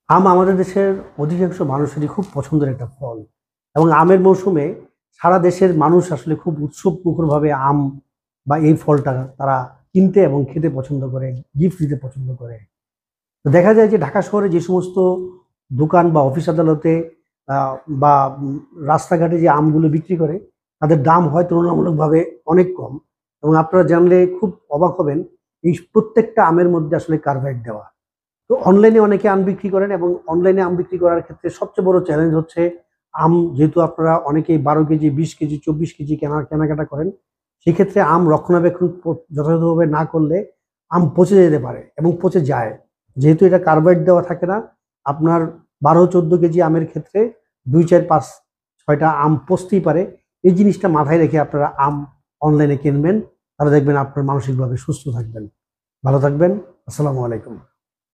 আম আমাদের দেশের অধিকাংশ মানুষেরই খুব পছন্দের একটা ফল এবং আমের মৌসুমে সারা দেশের মানুষ আসলে খুব উৎসবমুখরভাবে আম বা এই ফলটা তারা কিনতে এবং খেতে পছন্দ করে, গিফট দিতে পছন্দ করে। তো দেখা যায় যে ঢাকা শহরে যে সমস্ত দোকান বা অফিস আদালতে বা রাস্তাঘাটে যে আমগুলো বিক্রি করে তাদের দাম হয় তুলনামূলকভাবে অনেক কম এবং আপনারা জানলে খুব অবাক হবেন এই প্রত্যেকটা আমের মধ্যে আসলে কার্বাইড দেওয়া। তো অনলাইনে অনেকে আম বিক্রি করেন এবং অনলাইনে আম বিক্রি করার ক্ষেত্রে সবচেয়ে বড় চ্যালেঞ্জ হচ্ছে আম যেহেতু আপনারা অনেকেই 12 কেজি, 20 কেজি, 24 কেজি কেনাকাটা করেন, সেক্ষেত্রে আম রক্ষণাবেক্ষণ যথাযথভাবে না করলে আম পচে যেতে পারে এবং পচে যায়। যেহেতু এটা কার্বাইড দেওয়া থাকে না, আপনার 12-14 কেজি আমের ক্ষেত্রে 2, 4, 5, 6টা আম পচতেই পারে। এই জিনিসটা মাথায় রেখে আপনারা আম অনলাইনে কিনবেন, তাহলে দেখবেন আপনার মানসিকভাবে সুস্থ থাকবেন। ভালো থাকবেন। আসসালামু আলাইকুম।